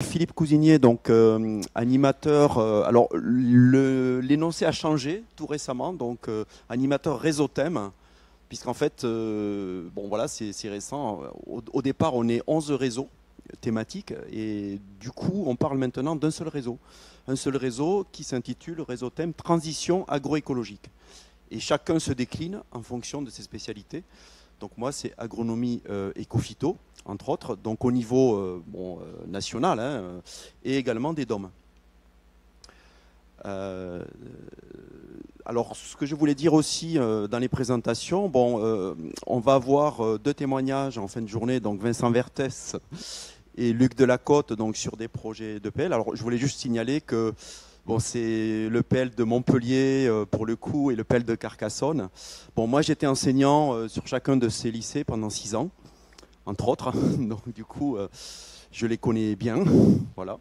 Philippe Cousinier, donc animateur. Alors l'énoncé a changé tout récemment, donc animateur réseau thème, puisqu'en fait, bon voilà, c'est récent. Au départ, on est 11 réseaux thématiques, et du coup, on parle maintenant d'un seul réseau. Un seul réseau qui s'intitule Réseau thème Transition agroécologique. Et chacun se décline en fonction de ses spécialités. Donc moi, c'est agronomie éco-phyto, entre autres, donc au niveau national, hein, et également des DOM. Alors, ce que je voulais dire aussi dans les présentations, bon, on va avoir deux témoignages en fin de journée, donc Vincent Vertès et Luc Delacote, donc sur des projets d'EPL. Alors, je voulais juste signaler que bon, c'est l'EPL de Montpellier pour le coup et l'EPL de Carcassonne. Bon, moi, j'étais enseignant sur chacun de ces lycées pendant 6 ans, entre autres. Donc, du coup, je les connais bien. Voilà.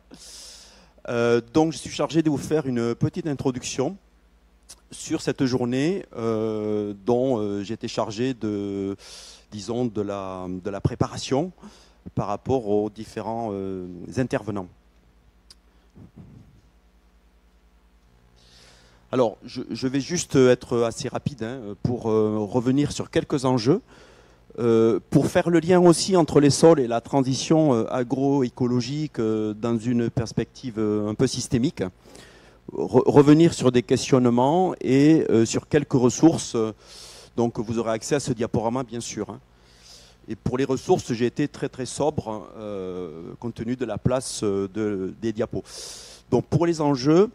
Donc, je suis chargé de vous faire une petite introduction sur cette journée dont j'étais chargé de, disons, de la préparation par rapport aux différents intervenants. Alors, je vais juste être assez rapide hein, pour revenir sur quelques enjeux, pour faire le lien aussi entre les sols et la transition agroécologique dans une perspective un peu systémique. Revenir sur des questionnements et sur quelques ressources. Donc vous aurez accès à ce diaporama bien sûr. Hein. Et pour les ressources, j'ai été très très sobre compte tenu de la place des diapos. Donc pour les enjeux,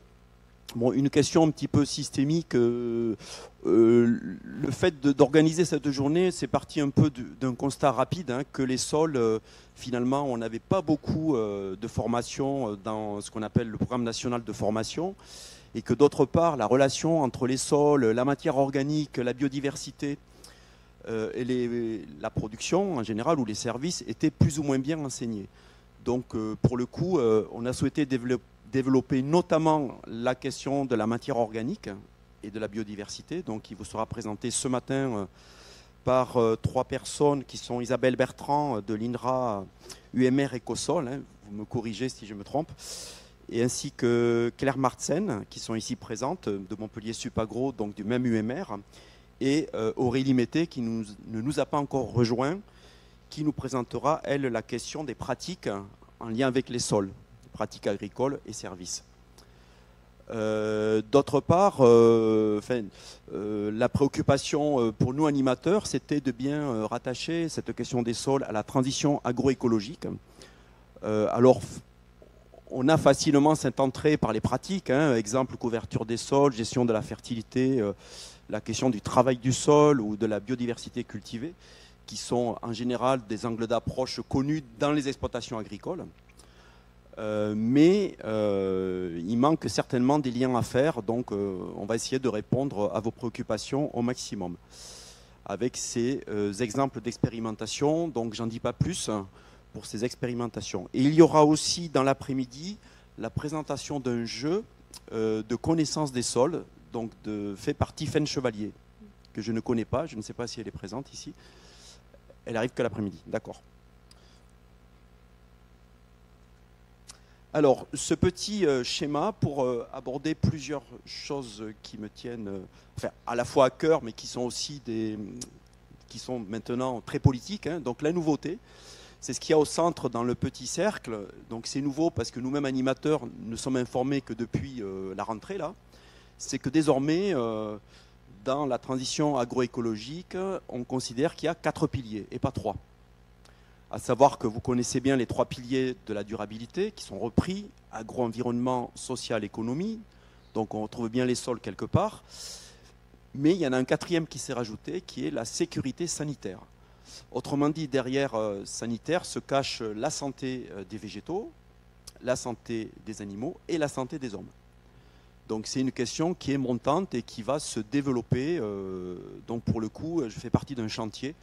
bon, une question un petit peu systémique. Le fait d'organiser cette journée, c'est parti un peu d'un constat rapide hein, que les sols, finalement, on n'avait pas beaucoup de formation dans ce qu'on appelle le programme national de formation, et que d'autre part, la relation entre les sols, la matière organique, la biodiversité et la production en général ou les services étaient plus ou moins bien enseignés. Donc, pour le coup, on a souhaité développer notamment la question de la matière organique et de la biodiversité, donc qui vous sera présentée ce matin par trois personnes qui sont Isabelle Bertrand de l'INRA UMR Ecosol, hein, vous me corrigez si je me trompe, et ainsi que Claire Martsen, qui sont ici présentes, de Montpellier Supagro, donc du même UMR, et Aurélie Mété, qui ne nous a pas encore rejoint, qui nous présentera, elle, la question des pratiques en lien avec les sols, pratiques agricoles et services. D'autre part, la préoccupation pour nous animateurs, c'était de bien rattacher cette question des sols à la transition agroécologique. Alors, on a facilement cette entrée par les pratiques, hein, exemple couverture des sols, gestion de la fertilité, la question du travail du sol ou de la biodiversité cultivée, qui sont en général des angles d'approche connus dans les exploitations agricoles. Mais il manque certainement des liens à faire, donc on va essayer de répondre à vos préoccupations au maximum avec ces exemples d'expérimentation. Donc j'en dis pas plus pour ces expérimentations. Et il y aura aussi dans l'après-midi la présentation d'un jeu de connaissance des sols, donc fait par Tiffaine Chevalier, que je ne connais pas, je ne sais pas si elle est présente ici. Elle arrive que l'après-midi, d'accord. Alors, ce petit schéma pour aborder plusieurs choses qui me tiennent enfin, à la fois à cœur, mais qui sont aussi qui sont maintenant très politiques. Hein. Donc, la nouveauté, c'est ce qu'il y a au centre dans le petit cercle. Donc, c'est nouveau parce que nous-mêmes animateurs ne sommes informés que depuis la rentrée là. C'est que désormais, dans la transition agroécologique, on considère qu'il y a 4 piliers et pas 3. À savoir que vous connaissez bien les 3 piliers de la durabilité qui sont repris, agro-environnement, social, économie. Donc on retrouve bien les sols quelque part. Mais il y en a un 4e qui s'est rajouté, qui est la sécurité sanitaire. Autrement dit, derrière sanitaire se cache la santé des végétaux, la santé des animaux et la santé des hommes. Donc c'est une question qui est montante et qui va se développer. Donc pour le coup, je fais partie d'un chantier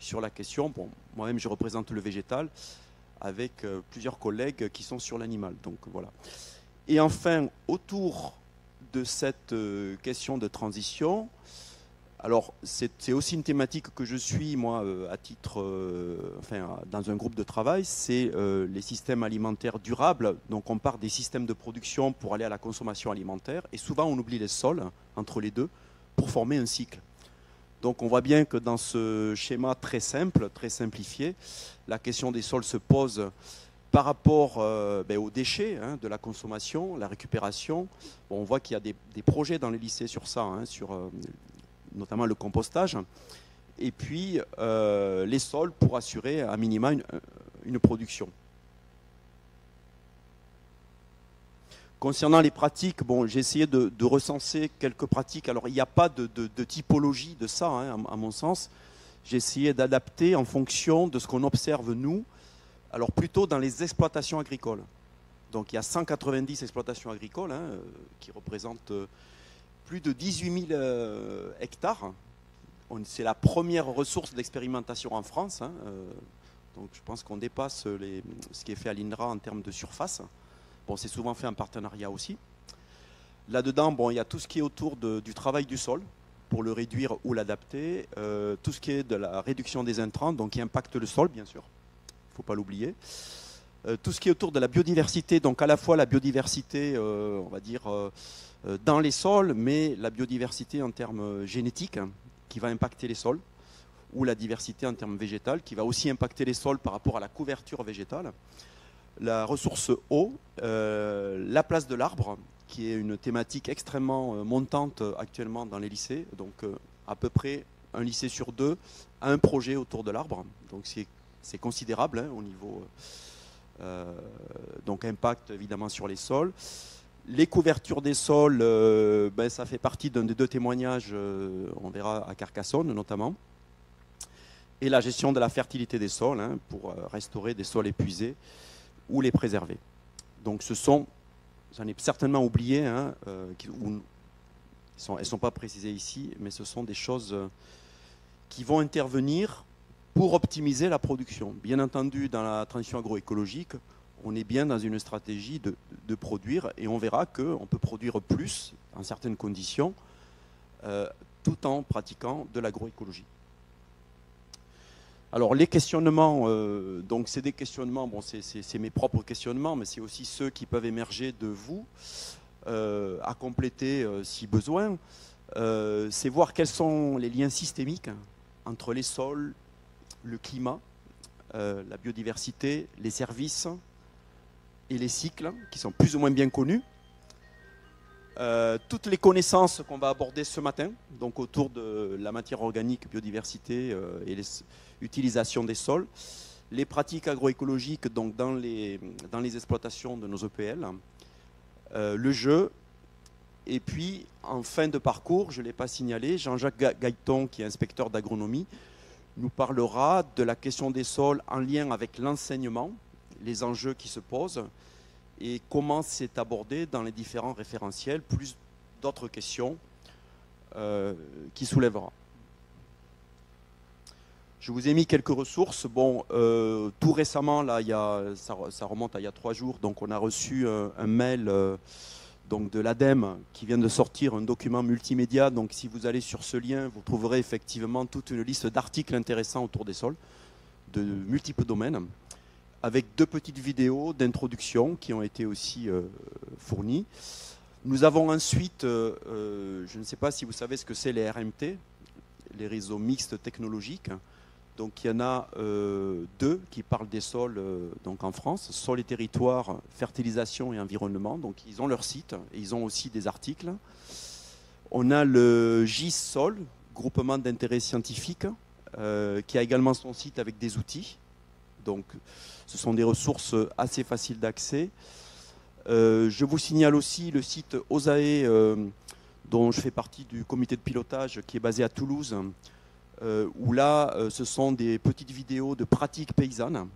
sur la question. Bon, moi-même, je représente le végétal avec plusieurs collègues qui sont sur l'animal. Donc voilà. Et enfin, autour de cette question de transition, Alors, c'est aussi une thématique que je suis, moi, à titre, dans un groupe de travail, c'est les systèmes alimentaires durables. Donc, on part des systèmes de production pour aller à la consommation alimentaire, et souvent, on oublie les sols, entre les deux, pour former un cycle. Donc, on voit bien que dans ce schéma très simple, très simplifié, la question des sols se pose par rapport aux déchets de la consommation, la récupération. Bon, on voit qu'il y a des projets dans les lycées sur ça, sur notamment le compostage, et puis les sols pour assurer à minima une production. Concernant les pratiques, bon, j'ai essayé de recenser quelques pratiques. Alors, il n'y a pas de typologie de ça, à mon sens. J'ai essayé d'adapter en fonction de ce qu'on observe, nous, alors plutôt dans les exploitations agricoles. Donc, il y a 190 exploitations agricoles qui représentent plus de 18 000 hectares. C'est la première ressource d'expérimentation en France. Donc je pense qu'on dépasse ce qui est fait à l'INRA en termes de surface. Bon, c'est souvent fait en partenariat aussi. Là-dedans, bon, il y a tout ce qui est autour du travail du sol pour le réduire ou l'adapter. Tout ce qui est de la réduction des intrants, donc qui impacte le sol, bien sûr. Il ne faut pas l'oublier. Tout ce qui est autour de la biodiversité, donc à la fois la biodiversité, on va dire, dans les sols, mais la biodiversité en termes génétiques qui va impacter les sols, ou la diversité en termes végétales qui va aussi impacter les sols par rapport à la couverture végétale. La ressource eau, la place de l'arbre, qui est une thématique extrêmement montante actuellement dans les lycées. Donc à peu près un lycée sur deux a un projet autour de l'arbre. Donc c'est considérable au niveau donc impact évidemment sur les sols. Les couvertures des sols, ça fait partie d'un des deux témoignages, on verra à Carcassonne notamment. Et la gestion de la fertilité des sols pour restaurer des sols épuisés ou les préserver. Donc j'en ai certainement oublié, elles ne sont pas précisées ici, mais ce sont des choses qui vont intervenir pour optimiser la production. Bien entendu, dans la transition agroécologique, on est bien dans une stratégie de produire, et on verra qu'on peut produire plus, en certaines conditions, tout en pratiquant de l'agroécologie. Alors les questionnements, donc c'est des questionnements, bon, c'est mes propres questionnements, mais c'est aussi ceux qui peuvent émerger de vous, à compléter si besoin. C'est voir quels sont les liens systémiques entre les sols, le climat, la biodiversité, les services et les cycles qui sont plus ou moins bien connus. Toutes les connaissances qu'on va aborder ce matin, donc autour de la matière organique, biodiversité et l'utilisation des sols, les pratiques agroécologiques donc dans les exploitations de nos EPL, le jeu, et puis en fin de parcours, je ne l'ai pas signalé, Jean-Jacques Gailleton, qui est inspecteur d'agronomie, nous parlera de la question des sols en lien avec l'enseignement, les enjeux qui se posent et comment c'est abordé dans les différents référentiels, plus d'autres questions qui soulèvera. Je vous ai mis quelques ressources. Bon, tout récemment, là, ça remonte à il y a 3 jours, donc on a reçu un mail donc de l'ADEME qui vient de sortir un document multimédia. Donc si vous allez sur ce lien, vous trouverez effectivement toute une liste d'articles intéressants autour des sols, de multiples domaines, avec 2 petites vidéos d'introduction qui ont été aussi fournies. Nous avons ensuite, je ne sais pas si vous savez ce que c'est les RMT, les réseaux mixtes technologiques. Donc il y en a 2 qui parlent des sols donc en France, Sols et territoires, fertilisation et environnement. Donc ils ont leur site et ils ont aussi des articles. On a le GIS Sol, groupement d'intérêt scientifique, qui a également son site avec des outils. Donc ce sont des ressources assez faciles d'accès. Je vous signale aussi le site OSAE, dont je fais partie du comité de pilotage, qui est basé à Toulouse, où là, ce sont des petites vidéos de pratiques paysannes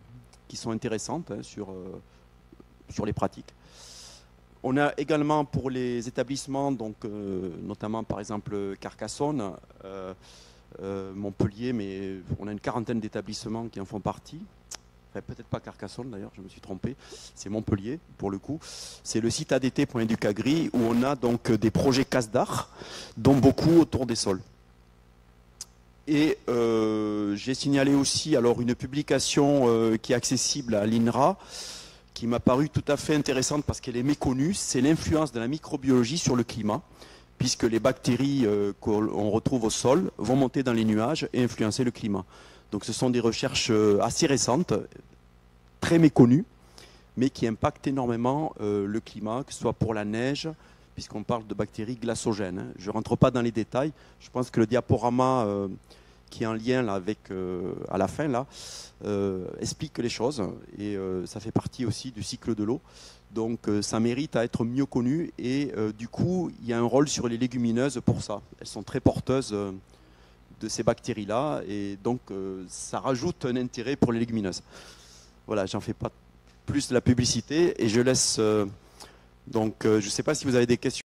qui sont intéressantes sur les pratiques. On a également pour les établissements, donc, notamment par exemple Carcassonne, Montpellier, mais on a une quarantaine d'établissements qui en font partie. Enfin, peut-être pas Carcassonne d'ailleurs, je me suis trompé, c'est Montpellier pour le coup. C'est le site adt.educagri où on a donc des projets casse d'art, dont beaucoup autour des sols. Et j'ai signalé aussi alors une publication qui est accessible à l'INRA, qui m'a paru tout à fait intéressante parce qu'elle est méconnue. C'est l'influence de la microbiologie sur le climat, puisque les bactéries qu'on retrouve au sol vont monter dans les nuages et influencer le climat. Donc ce sont des recherches assez récentes, très méconnues, mais qui impactent énormément le climat, que ce soit pour la neige, puisqu'on parle de bactéries glacogènes. Hein. Je ne rentre pas dans les détails. Je pense que le diaporama qui est en lien là, avec, à la fin, là, explique les choses. Et ça fait partie aussi du cycle de l'eau. Donc ça mérite à être mieux connu. Et du coup, il y a un rôle sur les légumineuses pour ça. Elles sont très porteuses de ces bactéries-là. Et donc ça rajoute un intérêt pour les légumineuses. Voilà, j'en fais pas plus de la publicité. Et je laisse... je ne sais pas si vous avez des questions.